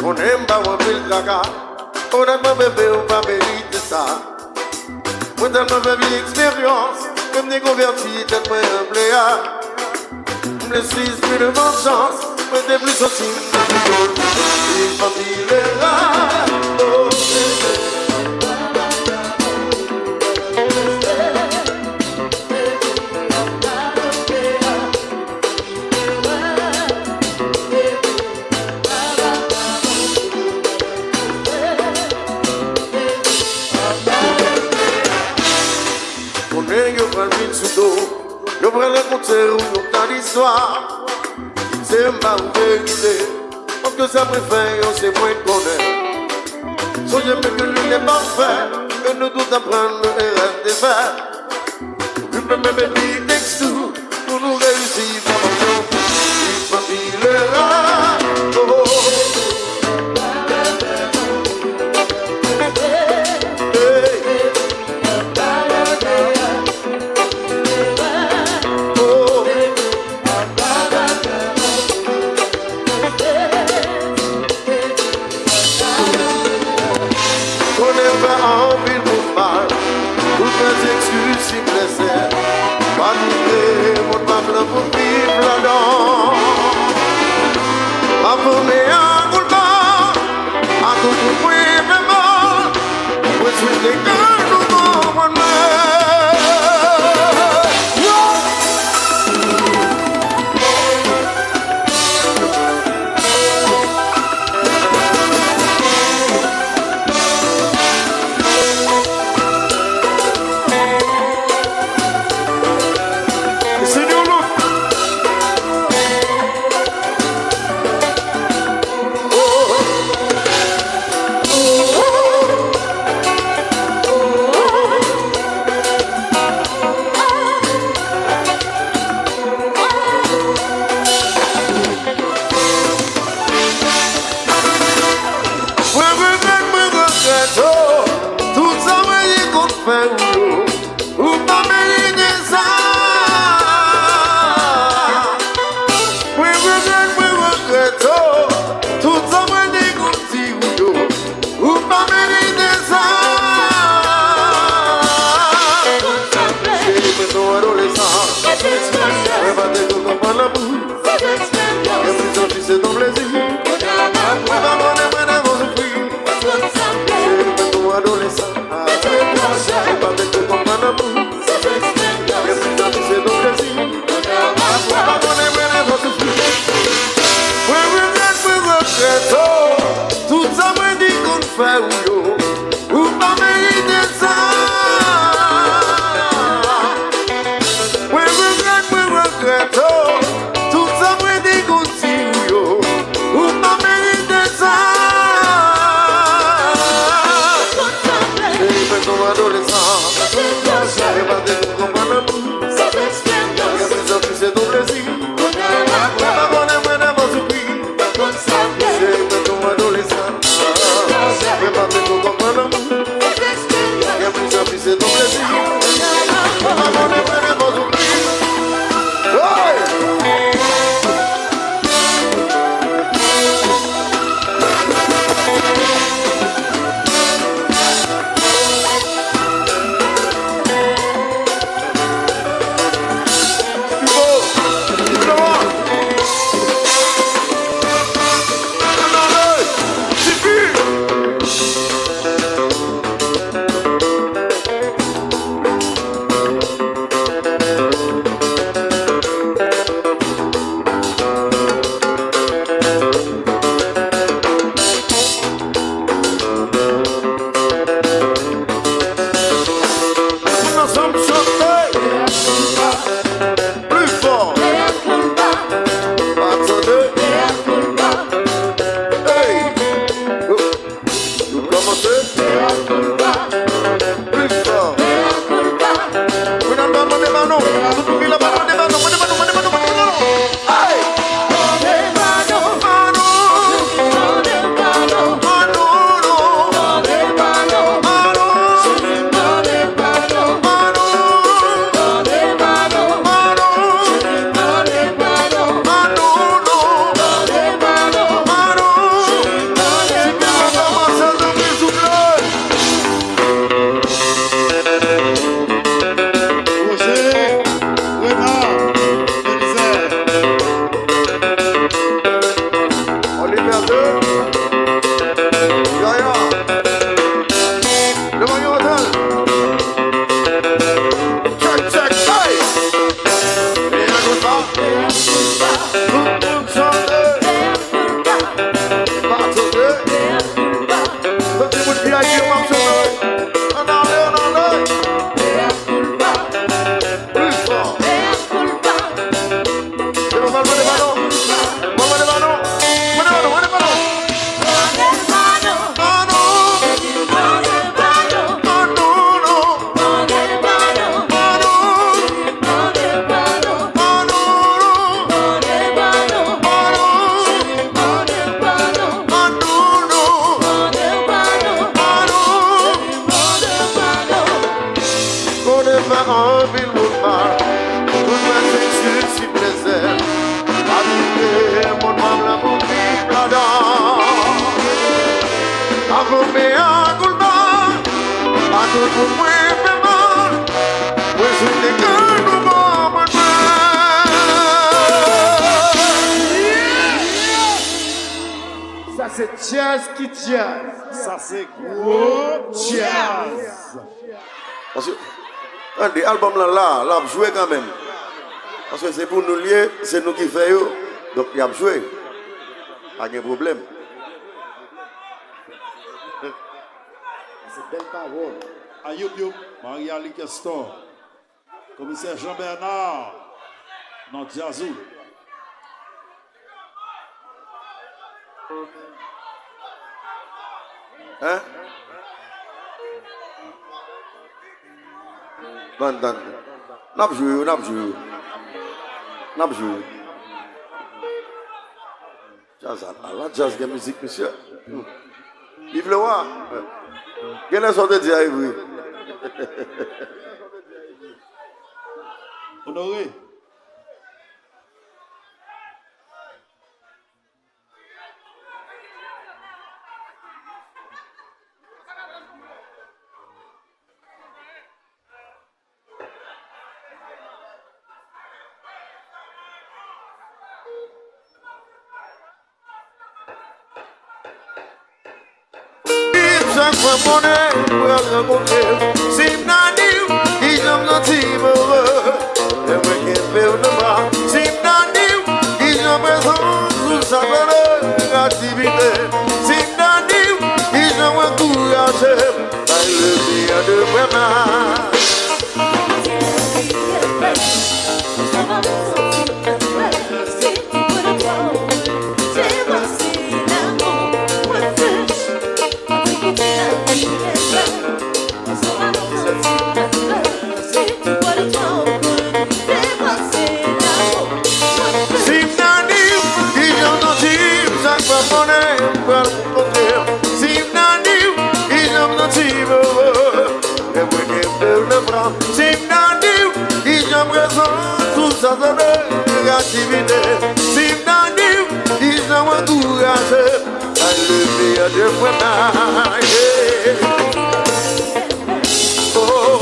On aime pas mon pile caca. Honnêtement, bébé, on va mériter ça. Moi, tellement fait expérience, comme des convertis, tellement humble. Me suis plus de bonne chance, mais t'es plus sensible. Il faut dire là. Je prends le concert où nous avons l'histoire. C'est ma vérité. Parce que ça préfère, on sait moins connaître. Soyez mieux que lui n'est pas fait. Que nous tous apprendre et rester faire. Je peux même dire next to pour nous réussir. Il faut qu'il est là. Oh, oh. Adolescente, pour me culpa, a tout pour moi fait mal. Moi je suis que nous vamos Ça c'est jazz qui jazz. Ça c'est gros jazz. Parce que des albums là, joué quand même. Parce que c'est pour nous lier, c'est nous qui faisons. Donc il y a joué. Pas de problème. C'est belle parole. Ayoub Youb, Marie-Ali Castor, commissaire Jean-Bernard, non Diazou. Hein? Bon. N'a pas joué. Jazz, la jazz de musique, monsieur. Vive le roi. Quelle est sorte de dire, oui? Honoré. Chaque fois mon aile pour rencontrer, si m'nani, qui j'aime notre team heureux, et moi qui fais le bras, si m'nani, qui j'aime présent sous sa valeur activité, si m'nani, qui j'aime encourager, par le bien de vraiment. Activité, si m'nani, ils ont encouragé à lever de moi. Oh,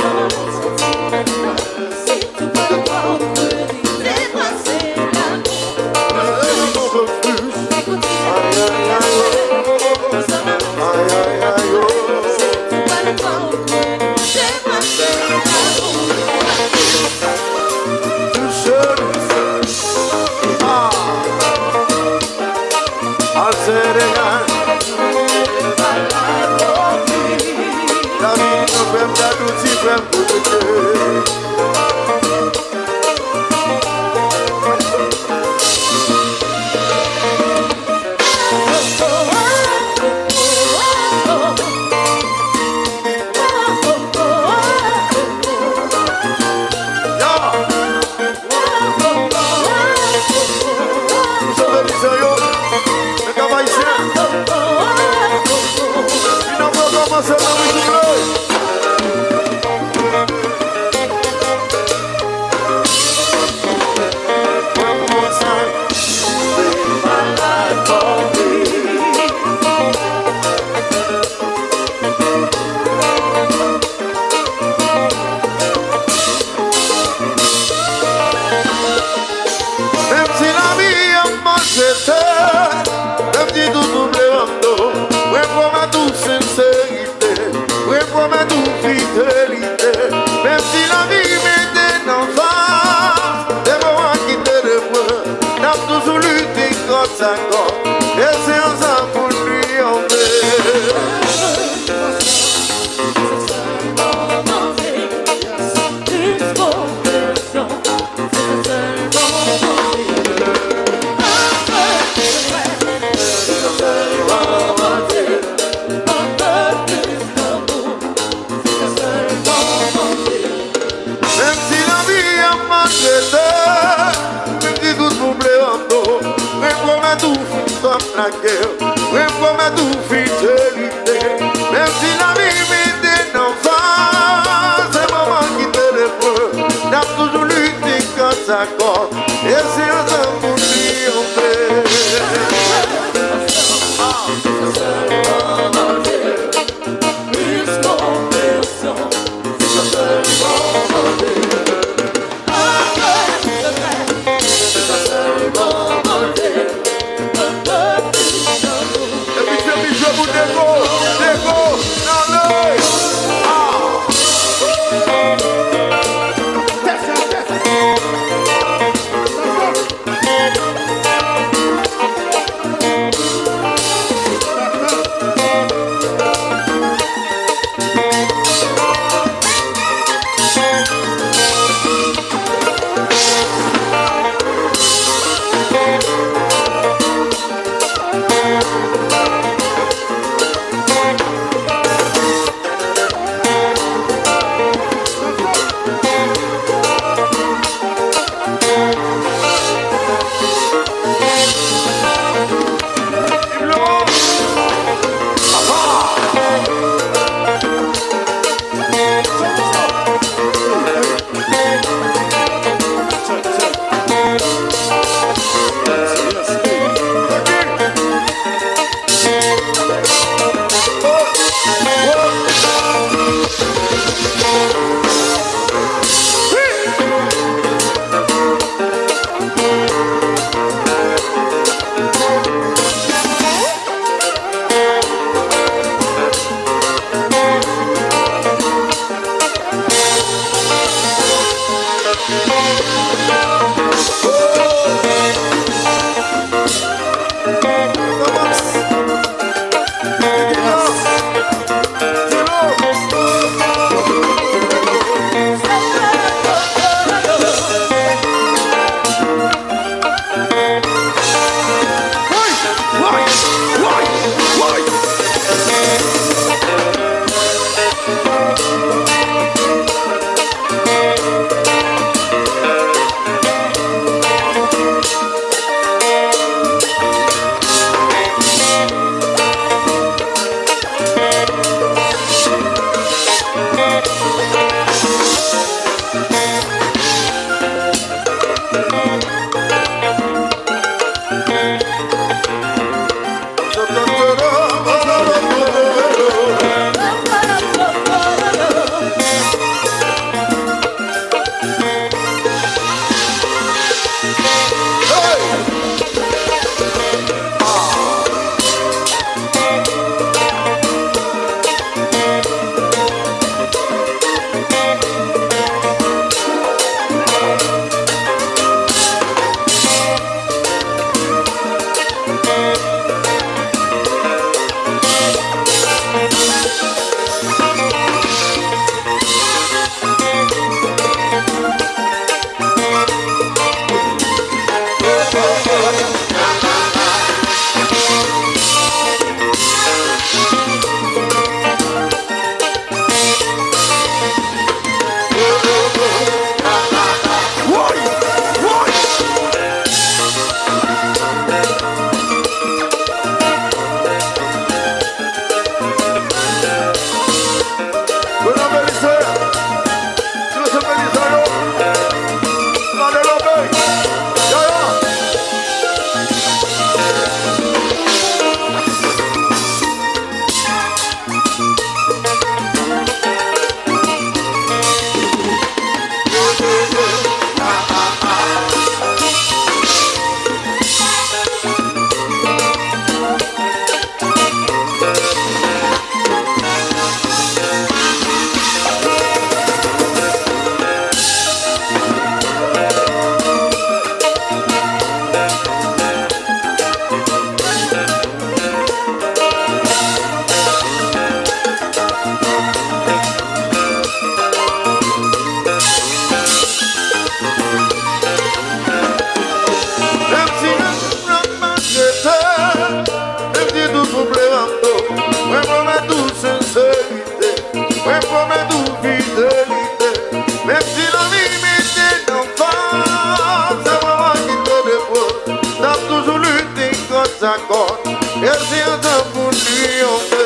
accords et rien de pour triompher.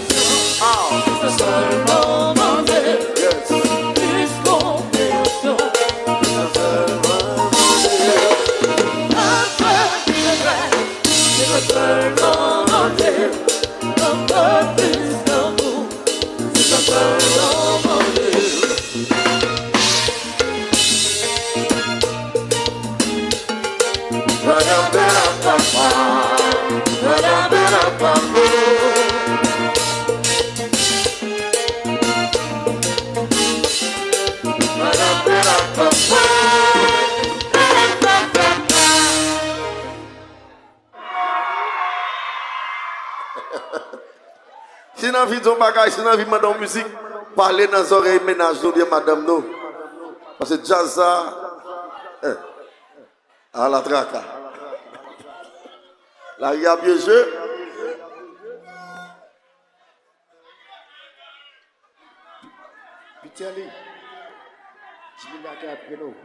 C'est le seul moment de plus compréhension. C'est le seul moment de un peu plus d'amour. C'est le seul moment de Run up, Si vous avez un bagage, si vous avez une musique, parlez dans les oreilles ménage, nous bien madame nous. Parce que jazz ça, à la traque. Là, il y a bien jeu. Piteli, je vais la garder après nous.